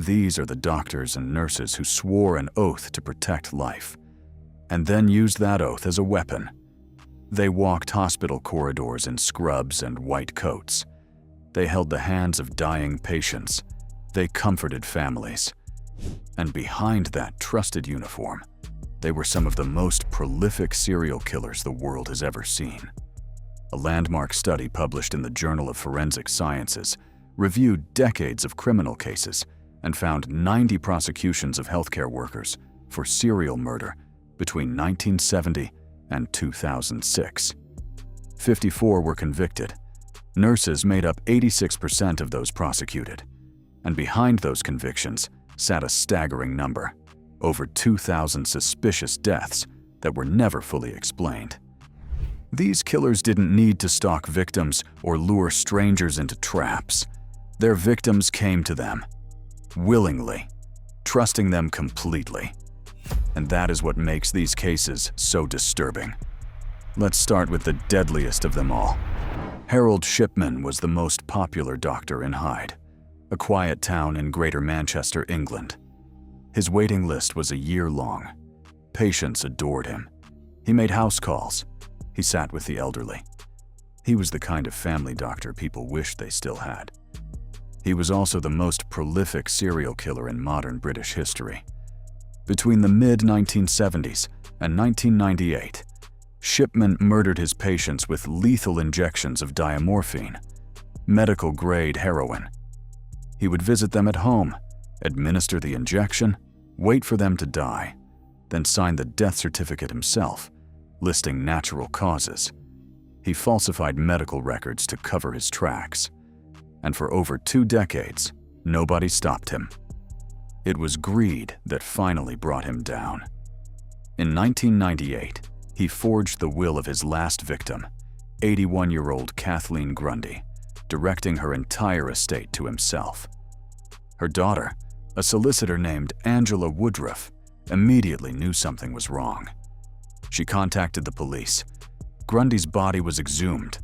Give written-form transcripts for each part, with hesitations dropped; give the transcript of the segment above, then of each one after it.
These are the doctors and nurses who swore an oath to protect life, and then used that oath as a weapon. They walked hospital corridors in scrubs and white coats. They held the hands of dying patients. They comforted families. And behind that trusted uniform, they were some of the most prolific serial killers the world has ever seen. A landmark study published in the Journal of Forensic Sciences reviewed decades of criminal cases and found 90 prosecutions of healthcare workers for serial murder between 1970 and 2006. 54 were convicted. Nurses made up 86% of those prosecuted. And behind those convictions sat a staggering number, over 2,000 suspicious deaths that were never fully explained. These killers didn't need to stalk victims or lure strangers into traps. Their victims came to them, willingly, trusting them completely. And that is what makes these cases so disturbing. Let's start with the deadliest of them all. Harold Shipman was the most popular doctor in Hyde, a quiet town in Greater Manchester, England. His waiting list was a year long. Patients adored him. He made house calls. He sat with the elderly. He was the kind of family doctor people wished they still had. He was also the most prolific serial killer in modern British history. Between the mid-1970s and 1998, Shipman murdered his patients with lethal injections of diamorphine, medical-grade heroin. He would visit them at home, administer the injection, wait for them to die, then sign the death certificate himself, listing natural causes. He falsified medical records to cover his tracks. And for over 2 decades, nobody stopped him. It was greed that finally brought him down. In 1998, he forged the will of his last victim, 81-year-old Kathleen Grundy, directing her entire estate to himself. Her daughter, a solicitor named Angela Woodruff, immediately knew something was wrong. She contacted the police. Grundy's body was exhumed.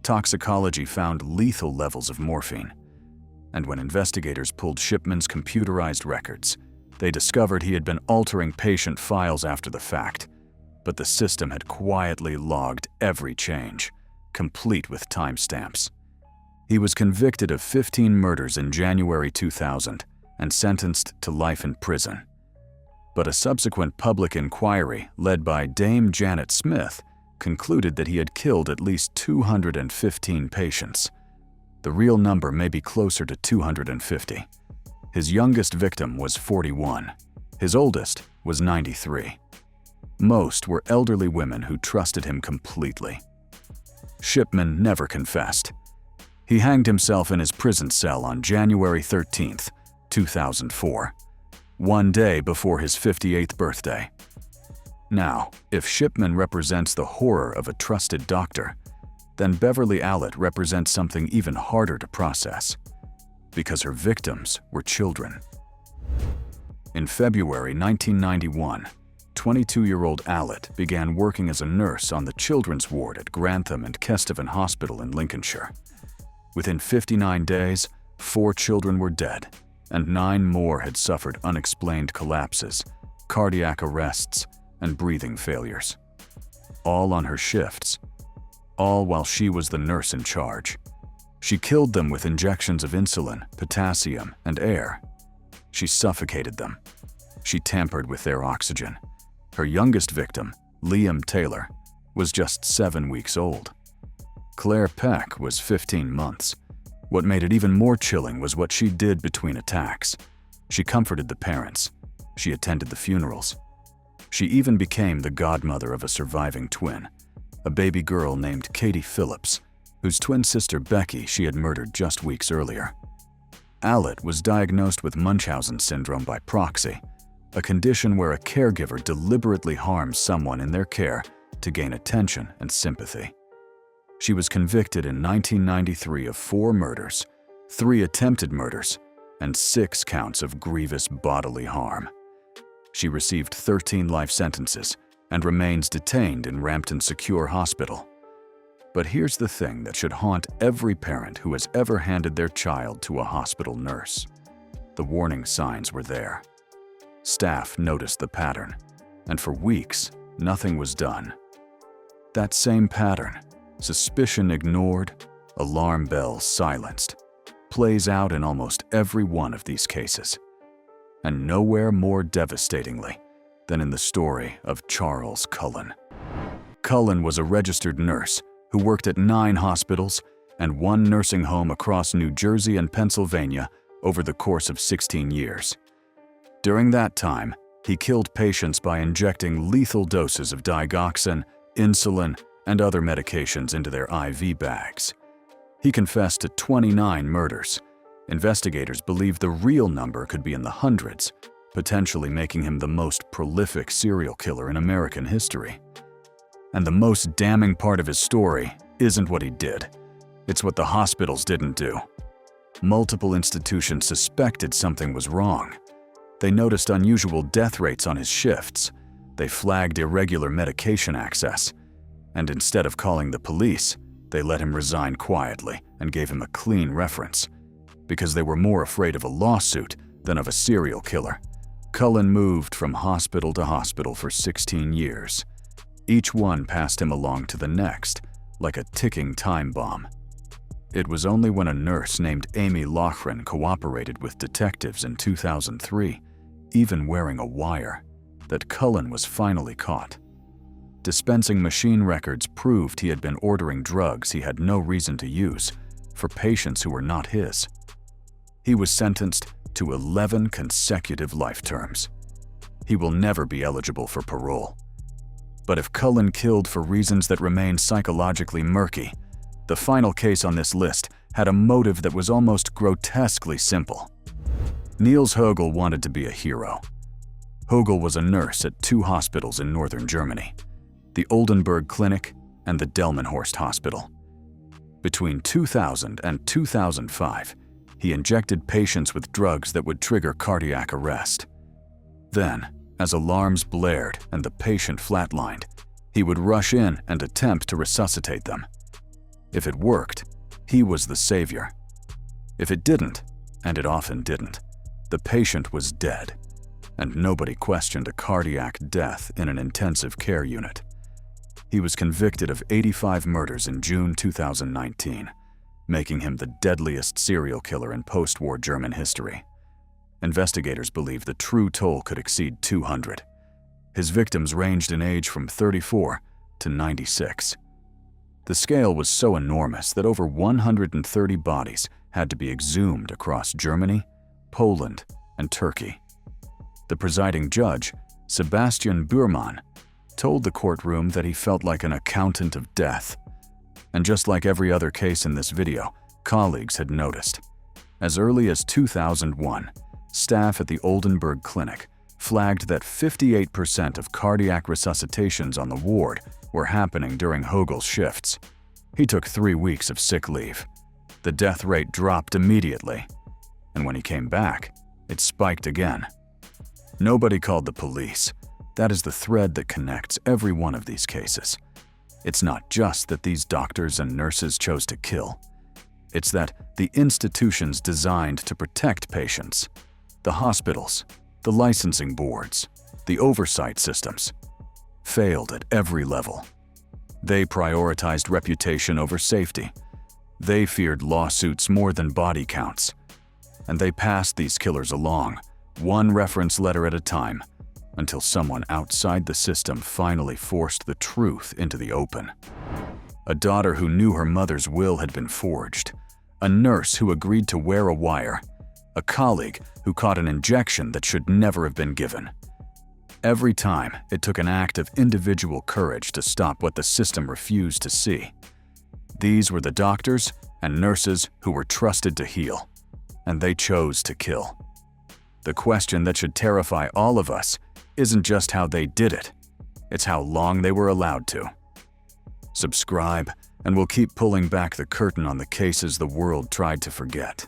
Toxicology found lethal levels of morphine. And when investigators pulled Shipman's computerized records, they discovered he had been altering patient files after the fact, but the system had quietly logged every change, complete with timestamps. He was convicted of 15 murders in January 2000 and sentenced to life in prison. But a subsequent public inquiry led by Dame Janet Smith concluded that he had killed at least 215 patients. The real number may be closer to 250. His youngest victim was 41. His oldest was 93. Most were elderly women who trusted him completely. Shipman never confessed. He hanged himself in his prison cell on January 13, 2004, one day before his 58th birthday. Now, if Shipman represents the horror of a trusted doctor, then Beverley Allitt represents something even harder to process, because her victims were children. In February 1991, 22-year-old Allitt began working as a nurse on the children's ward at Grantham and Kesteven Hospital in Lincolnshire. Within 59 days, 4 children were dead, and 9 more had suffered unexplained collapses, cardiac arrests, and breathing failures. All on her shifts, all while she was the nurse in charge. She killed them with injections of insulin, potassium, and air. She suffocated them. She tampered with their oxygen. Her youngest victim, Liam Taylor, was just 7 weeks old. Claire Peck was 15 months. What made it even more chilling was what she did between attacks. She comforted the parents. She attended the funerals. She even became the godmother of a surviving twin, a baby girl named Katie Phillips, whose twin sister Becky she had murdered just weeks earlier. Allitt was diagnosed with Munchausen syndrome by proxy, a condition where a caregiver deliberately harms someone in their care to gain attention and sympathy. She was convicted in 1993 of 4 murders, 3 attempted murders, and 6 counts of grievous bodily harm. She received 13 life sentences and remains detained in Rampton Secure Hospital. But here's the thing that should haunt every parent who has ever handed their child to a hospital nurse. the warning signs were there. Staff noticed the pattern, and for weeks, nothing was done. That same pattern, suspicion ignored, alarm bells silenced, plays out in almost every one of these cases. And nowhere more devastatingly than in the story of Charles Cullen. Cullen was a registered nurse who worked at 9 hospitals and 1 nursing home across New Jersey and Pennsylvania over the course of 16 years. During that time, he killed patients by injecting lethal doses of digoxin, insulin, and other medications into their IV bags. He confessed to 29 murders. Investigators believe the real number could be in the hundreds, potentially making him the most prolific serial killer in American history. And the most damning part of his story isn't what he did. It's what the hospitals didn't do. Multiple institutions suspected something was wrong. They noticed unusual death rates on his shifts. They flagged irregular medication access. And instead of calling the police, they let him resign quietly and gave him a clean reference. Because they were more afraid of a lawsuit than of a serial killer. Cullen moved from hospital to hospital for 16 years. Each one passed him along to the next, like a ticking time bomb. It was only when a nurse named Amy Loughran cooperated with detectives in 2003, even wearing a wire, that Cullen was finally caught. Dispensing machine records proved he had been ordering drugs he had no reason to use for patients who were not his. He was sentenced to 11 consecutive life terms. He will never be eligible for parole. But if Cullen killed for reasons that remain psychologically murky, the final case on this list had a motive that was almost grotesquely simple. Niels Högel wanted to be a hero. Högel was a nurse at 2 hospitals in northern Germany, the Oldenburg Clinic and the Delmenhorst Hospital. Between 2000 and 2005, he injected patients with drugs that would trigger cardiac arrest. Then, as alarms blared and the patient flatlined, he would rush in and attempt to resuscitate them. If it worked, he was the savior. If it didn't, and it often didn't, the patient was dead, and nobody questioned a cardiac death in an intensive care unit. He was convicted of 85 murders in June 2019, making him the deadliest serial killer in post-war German history. Investigators believe the true toll could exceed 200. His victims ranged in age from 34 to 96. The scale was so enormous that over 130 bodies had to be exhumed across Germany, Poland, and Turkey. The presiding judge, Sebastian Bührmann, told the courtroom that he felt like an accountant of death. And just like every other case in this video, colleagues had noticed. As early as 2001, staff at the Oldenburg Clinic flagged that 58% of cardiac resuscitations on the ward were happening during Högel's shifts. He took 3 weeks of sick leave. The death rate dropped immediately, and when he came back, it spiked again. Nobody called the police. That is the thread that connects every one of these cases. It's not just that these doctors and nurses chose to kill. It's that the institutions designed to protect patients, the hospitals, the licensing boards, the oversight systems, failed at every level. They prioritized reputation over safety. They feared lawsuits more than body counts. And they passed these killers along, one reference letter at a time, until someone outside the system finally forced the truth into the open. A daughter who knew her mother's will had been forged, a nurse who agreed to wear a wire, a colleague who caught an injection that should never have been given. Every time, it took an act of individual courage to stop what the system refused to see. These were the doctors and nurses who were trusted to heal, and they chose to kill. The question that should terrify all of us isn't just how they did it, it's how long they were allowed to. Subscribe, and we'll keep pulling back the curtain on the cases the world tried to forget.